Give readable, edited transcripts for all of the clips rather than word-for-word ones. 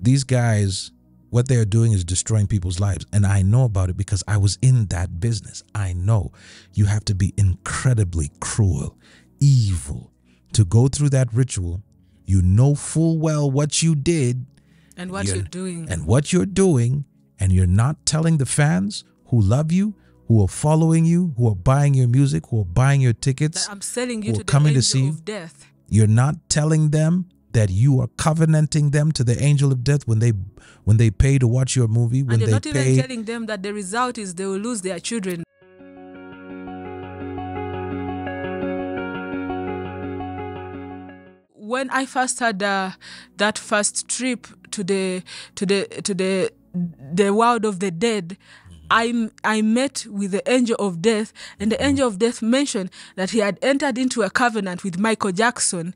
These guys, what they're doing is destroying people's lives. And I know about it because I was in that business. I know you have to be incredibly cruel, evil to go through that ritual. You know full well what you did and what you're doing. And what you're doing, and you're not telling the fans who love you, who are following you, who are buying your music, who are buying your tickets, that I'm selling you who to are coming the to see angel you. of death. You're not telling them that you are covenanting them to the angel of death when they pay to watch your movie. When And you're they not pay, even telling them that the result is they will lose their children. When I first had that first trip to the world of the dead, I met with the angel of death, and the angel of death mentioned that he had entered into a covenant with Michael Jackson,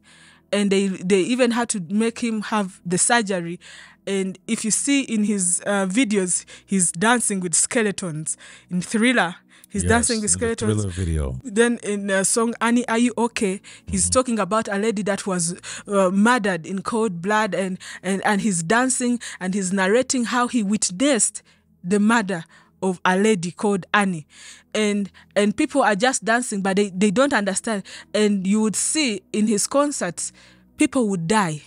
and they even had to make him have the surgery. And if you see in his videos, he's dancing with skeletons. In Thriller, he's dancing with skeletons. The Thriller video. Then in the song Annie, Are You Okay? He's talking about a lady that was murdered in cold blood, and he's dancing and he's narrating how he witnessed the murder of a lady called Annie. And people are just dancing, but they don't understand. And you would see in his concerts, people would die.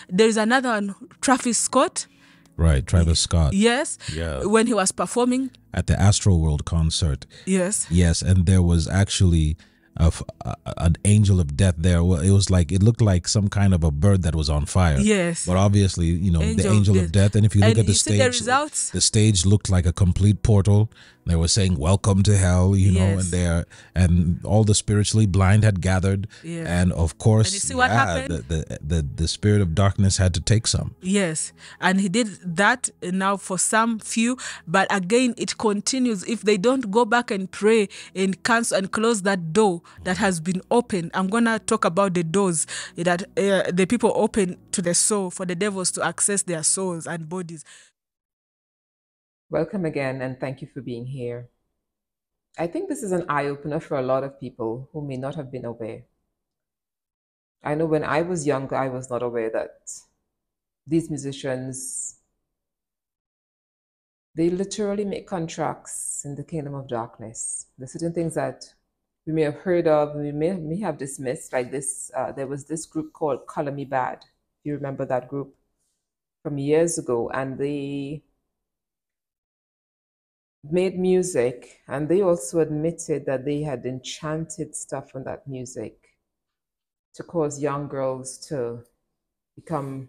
There is another one, Travis Scott. Right, Travis Scott. Yes. Yeah. When he was performing at the Astroworld concert. Yes. Yes, and there was actually an angel of death there. Well, it looked like some kind of a bird that was on fire. Yes. But obviously, the angel of death. And if you look at the stage, the stage looked like a complete portal. They were saying, "Welcome to hell," and all the spiritually blind had gathered. Yes. And of course, and you see what happened? The spirit of darkness had to take some. Yes, and he did that now for some few, but again, it continues. If they don't go back and pray and cancel and close that door that has been opened, I'm going to talk about the doors that the people open to the soul for the devils to access their souls and bodies. Welcome again, and thank you for being here. I think this is an eye-opener for a lot of people who may not have been aware. I know when I was younger, I was not aware that these musicians, they literally make contracts in the kingdom of darkness. There's certain things that we may have heard of, we may have dismissed, like this. There was this group called Color Me Bad. If you remember that group from years ago, and they made music, and they also admitted that they had enchanted stuff on that music to cause young girls to become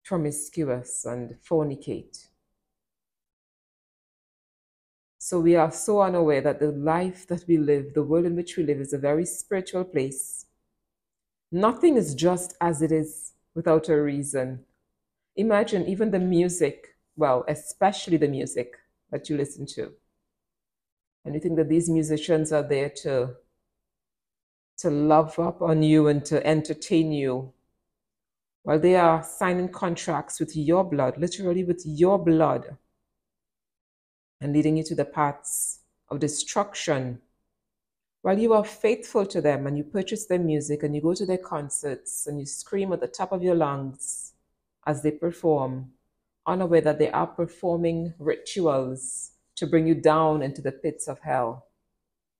promiscuous and fornicate. So we are so unaware that the life that we live, the world in which we live, is a very spiritual place. Nothing is just as it is without a reason. Imagine even the music, well, especially the music that you listen to. And you think that these musicians are there to love up on you and to entertain you, while they are signing contracts with your blood, literally with your blood, and leading you to the paths of destruction. While you are faithful to them and you purchase their music and you go to their concerts and you scream at the top of your lungs as they perform, unaware that they are performing rituals to bring you down into the pits of hell,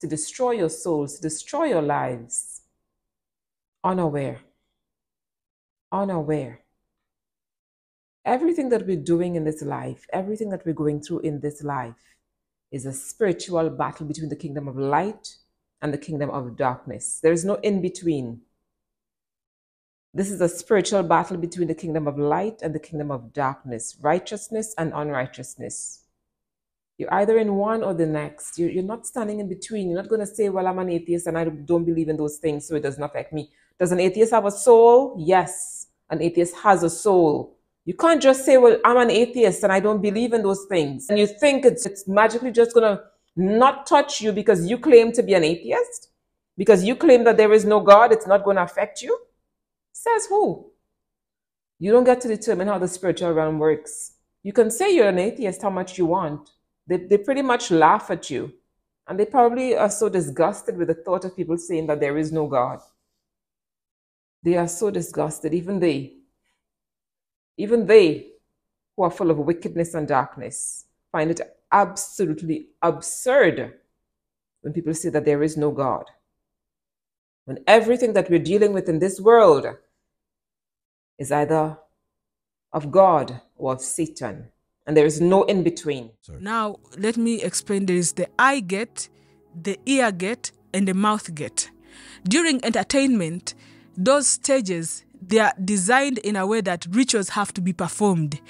to destroy your souls, to destroy your lives. Unaware. Unaware. Everything that we're doing in this life, everything that we're going through in this life is a spiritual battle between the kingdom of light and the kingdom of darkness. There is no in-between. This is a spiritual battle between the kingdom of light and the kingdom of darkness, righteousness and unrighteousness. You're either in one or the next. You're not standing in between. You're not going to say, well, I'm an atheist and I don't believe in those things, so it doesn't affect me. Does an atheist have a soul? Yes, an atheist has a soul. You can't just say, well, I'm an atheist and I don't believe in those things. And you think it's magically just going to not touch you because you claim to be an atheist? Because you claim that there is no God, it's not going to affect you? Says who? You don't get to determine how the spiritual realm works. You can say you're an atheist how much you want. They pretty much laugh at you. And they probably are so disgusted with the thought of people saying that there is no God. They are so disgusted, even even they who are full of wickedness and darkness find it absolutely absurd when people say that there is no God. When everything that we're dealing with in this world is either of God or of Satan, and there is no in between. Now, let me explain. There is the eye gate, the ear gate, and the mouth gate. During entertainment, those stages, they are designed in a way that rituals have to be performed.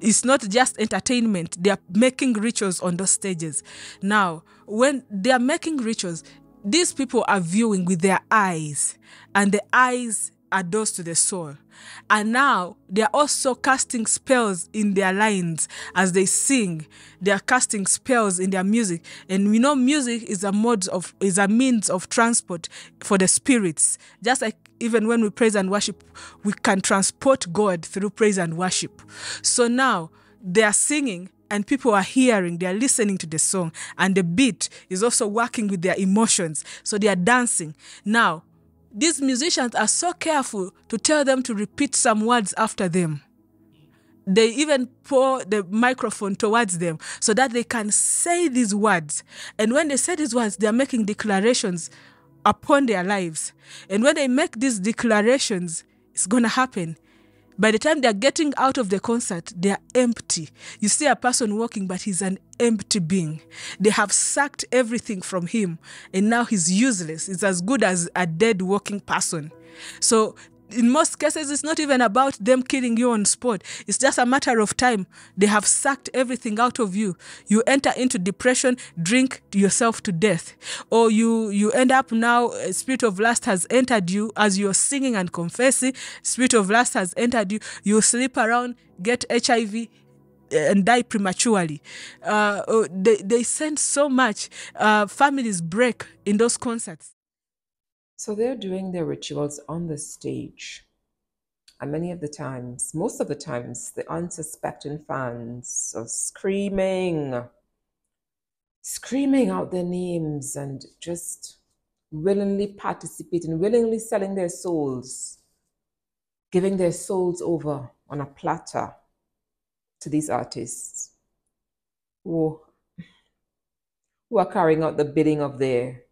It's not just entertainment. They are making rituals on those stages. Now, when they are making rituals, these people are viewing with their eyes, and the eyes are doors to the soul. And now they are also casting spells in their lines as they sing. They are casting spells in their music. And we know music is a means of transport for the spirits. Just like even when we praise and worship, we can transport God through praise and worship. So now they are singing and people are hearing, they are listening to the song, and the beat is also working with their emotions. So they are dancing. Now, these musicians are so careful to tell them to repeat some words after them. They even pour the microphone towards them so that they can say these words. And when they say these words, they are making declarations upon their lives. And when they make these declarations, it's going to happen. By the time they're getting out of the concert, they're empty. You see a person walking, but he's an empty being. They have sucked everything from him, and now he's useless. It's as good as a dead walking person. So in most cases, it's not even about them killing you on spot. It's just a matter of time. They have sucked everything out of you. You enter into depression, drink yourself to death. Or you end up now, a spirit of lust has entered you as you're singing and confessing. Spirit of lust has entered you. You sleep around, get HIV, and die prematurely. They send so much. Families break in those concerts. So they're doing their rituals on the stage. And many of the times, most of the times, the unsuspecting fans are screaming out their names and just willingly participating, willingly selling their souls, giving their souls over on a platter to these artists who are carrying out the bidding of their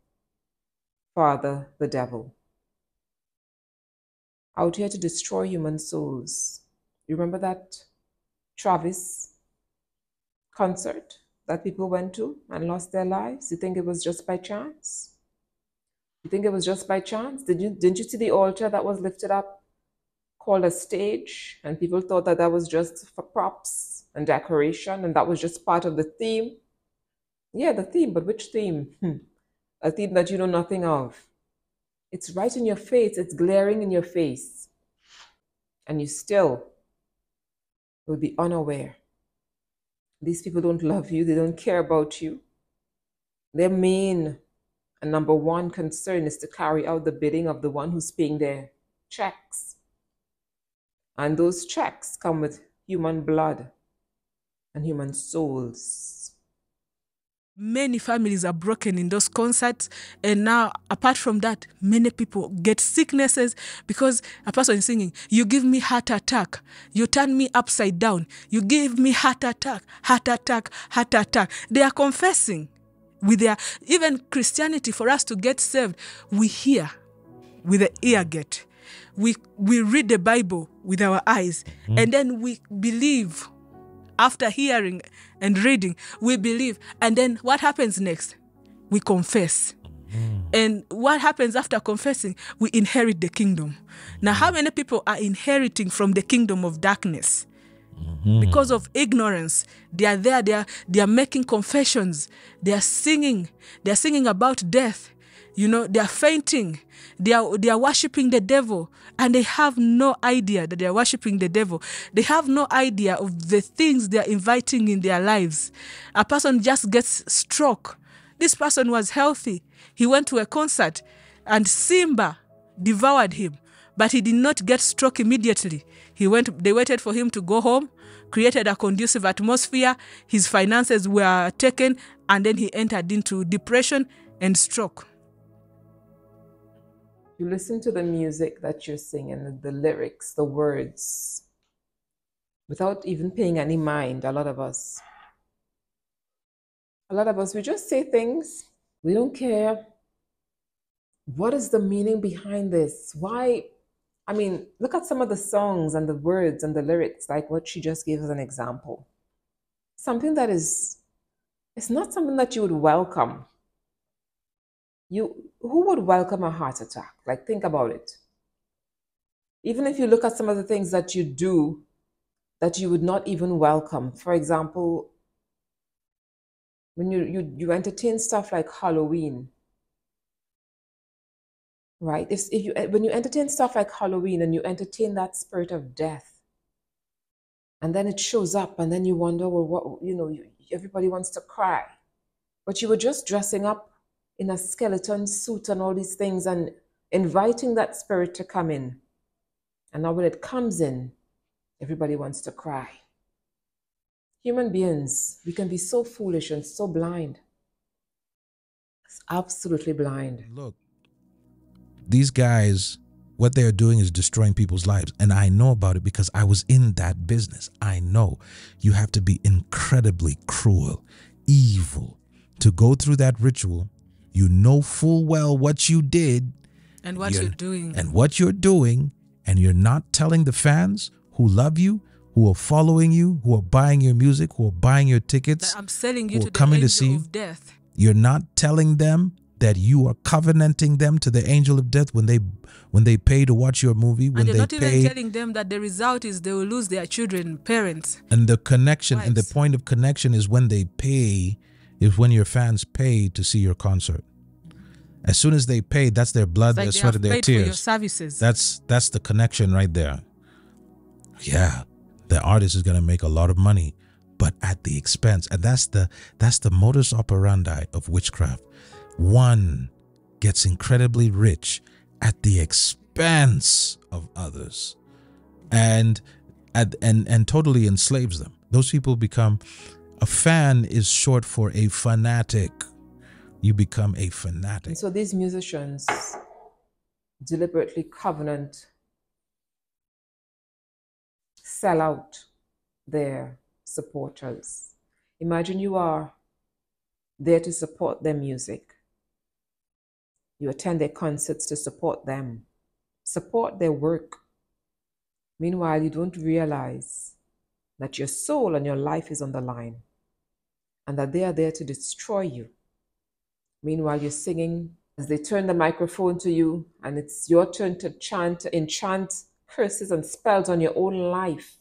father, the devil, out here to destroy human souls. You remember that Travis concert that people went to and lost their lives? You think it was just by chance? You think it was just by chance? Didn't you see the altar that was lifted up called a stage, and people thought that that was just for props and decoration, and that was just part of the theme? Yeah, the theme, but which theme? A theme that you know nothing of. It's right in your face, it's glaring in your face, and you still will be unaware. These people don't love you, they don't care about you. Their main and number one concern is to carry out the bidding of the one who's paying their checks. And those checks come with human blood and human souls. Many families are broken in those concerts. And now, apart from that, many people get sicknesses because a person is singing, "You give me heart attack. You turn me upside down. You give me heart attack, heart attack, heart attack." They are confessing with their, even Christianity, for us to get saved, we hear with the ear gate. We read the Bible with our eyes, and then we believe. After hearing and reading, we believe. And then what happens next? We confess. And what happens after confessing? We inherit the kingdom. Now, how many people are inheriting from the kingdom of darkness? Because of ignorance, they are there, they are making confessions, they are singing about death. You know, they are fainting, they are worshiping the devil, and they have no idea that they are worshiping the devil. They have no idea of the things they are inviting in their lives. A person just gets stroke. This person was healthy. He went to a concert and Simba devoured him, but he did not get stroke immediately. They waited for him to go home, created a conducive atmosphere, his finances were taken, and then he entered into depression and stroke. You listen to the music that you're singing, the lyrics, the words. without even paying any mind. A lot of us, we just say things. We don't care. What is the meaning behind this? Why? I mean, look at some of the songs and the words and the lyrics, like what she just gave as an example. Something that is, it's not something that you would welcome. Who would welcome a heart attack? Like, think about it. Even if you look at some of the things that you do that you would not even welcome. For example, when you entertain stuff like Halloween, right? If you when you entertain stuff like Halloween and you entertain that spirit of death, and then it shows up, and then you wonder, well, what everybody wants to cry, but you were just dressing up in a skeleton suit and all these things and inviting that spirit to come in, and now when it comes in, everybody wants to cry. Human beings, we can be so foolish and so blind. It's absolutely blind. Look, these guys, what they're doing is destroying people's lives. And I know about it because I was in that business. I know you have to be incredibly cruel, evil to go through that ritual. You know full well what you did And what you're doing. and what you're doing, and you're not telling the fans who love you, who are following you, who are buying your music, who are buying your tickets, That I'm selling you who to are the coming to angel see you. of death. You're not telling them that you are covenanting them to the angel of death when they pay to watch your movie, when And you're they not even pay. telling them that the result is they will lose their children, parents. And the connection and the Wives. point of connection is when they pay, is when your fans pay to see your concert. As soon as they pay, that's their blood, It's like their they sweat, have and their paid for your tears. services. That's the connection right there. Yeah, the artist is gonna make a lot of money, but at the expense. And that's the modus operandi of witchcraft. One gets incredibly rich at the expense of others, and totally enslaves them. Those people become, a fan is short for a fanatic. You become a fanatic. And so these musicians deliberately covenant, sell out their supporters. Imagine you are there to support their music. You attend their concerts to support them, support their work. Meanwhile, you don't realize that your soul and your life is on the line and that they are there to destroy you. Meanwhile, you're singing as they turn the microphone to you, and it's your turn to chant, to enchant curses and spells on your own life.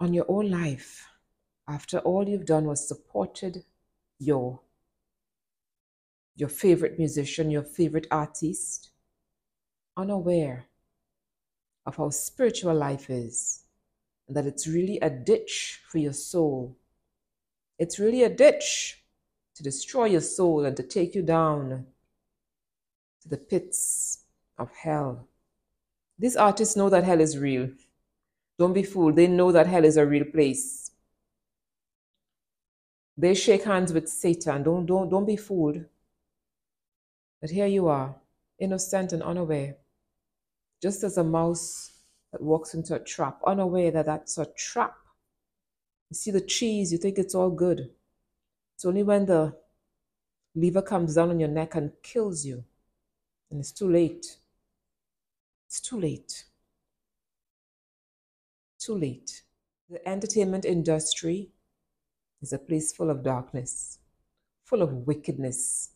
On your own life, after all you've done was supported your favorite musician, your favorite artist, unaware of how spiritual life is, and that it's really a ditch for your soul. It's really a ditch to destroy your soul and to take you down to the pits of hell. These artists know that hell is real. Don't be fooled. They know that hell is a real place. They shake hands with Satan. Don't be fooled. But here you are, innocent and unaware, just as a mouse that walks into a trap, unaware that that's a trap. You see the cheese, you think it's all good. It's only when the lever comes down on your neck and kills you, and it's too late. It's too late. Too late. The entertainment industry is a place full of darkness, full of wickedness,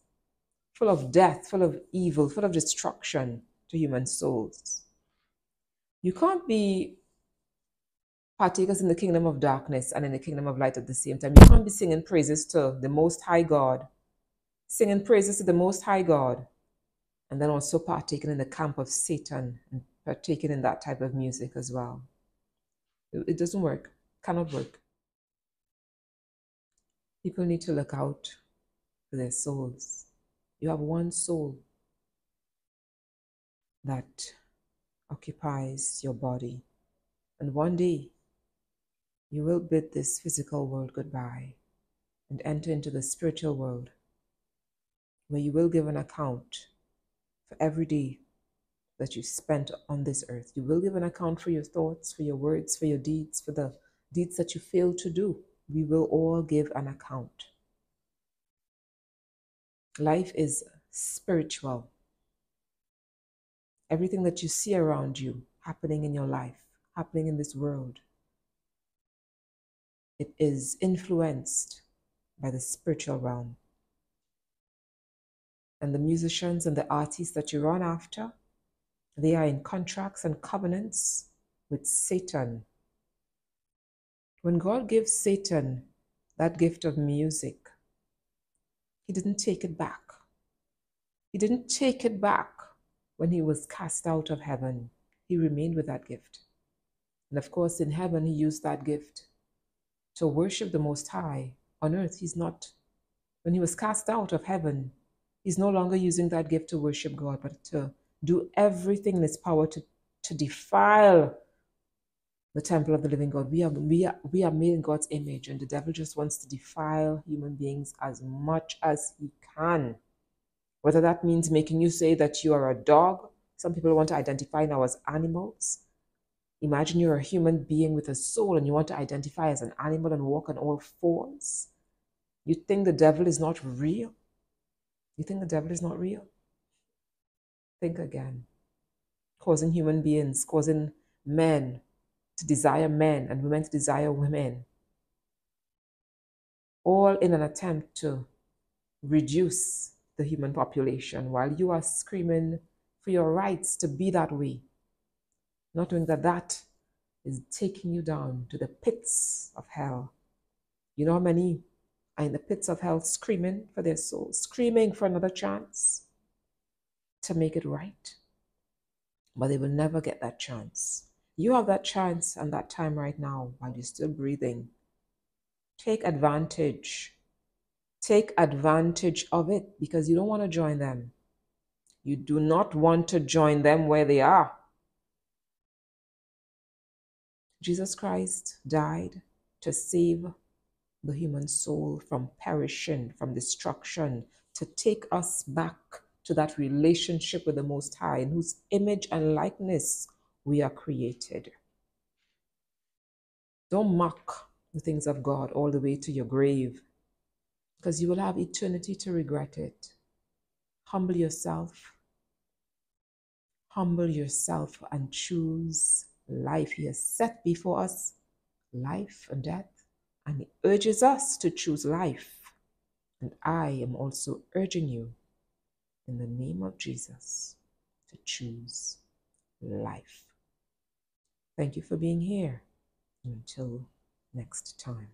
full of death, full of evil, full of destruction to human souls. You can't be partakers in the kingdom of darkness and in the kingdom of light at the same time. You can't be singing praises to the Most High God, singing praises to the Most High God, and then also partaking in the camp of Satan and partaking in that type of music as well. It doesn't work, cannot work. People need to look out for their souls. You have one soul that occupies your body, and one day you will bid this physical world goodbye and enter into the spiritual world, where you will give an account for every day that you spent on this earth. You will give an account for your thoughts, for your words, for your deeds, for the deeds that you failed to do. We will all give an account. Life is spiritual. Everything that you see around you happening in your life, happening in this world, it is influenced by the spiritual realm. And the musicians and the artists that you run after, they are in contracts and covenants with Satan. When God gives Satan that gift of music, he didn't take it back. He didn't take it back when he was cast out of heaven. He remained with that gift. And of course, in heaven, he used that gift to worship the Most High. On earth, he's not. When he was cast out of heaven, he's no longer using that gift to worship God, but to do everything in his power to defile the temple of the living God. We are made in God's image, and the devil just wants to defile human beings as much as he can. Whether that means making you say that you are a dog. Some people want to identify now as animals. Imagine you're a human being with a soul and you want to identify as an animal and walk on all fours. You think the devil is not real? You think the devil is not real? Think again. Causing human beings, causing men to desire men and women to desire women, all in an attempt to reduce the human population while you are screaming for your rights to be that way, not knowing that that is taking you down to the pits of hell. You know how many are in the pits of hell screaming for their souls, screaming for another chance to make it right, but they will never get that chance. You have that chance and that time right now while you're still breathing. Take advantage. Take advantage of it because you don't want to join them. You do not want to join them where they are. Jesus Christ died to save the human soul from perishing, from destruction, to take us back to that relationship with the Most High, in whose image and likeness we are created. Don't mock the things of God all the way to your grave, because you will have eternity to regret it. Humble yourself. Humble yourself and choose life. He has set before us life and death, and he urges us to choose life. And I am also urging you, in the name of Jesus, to choose life. Thank you for being here. Until next time.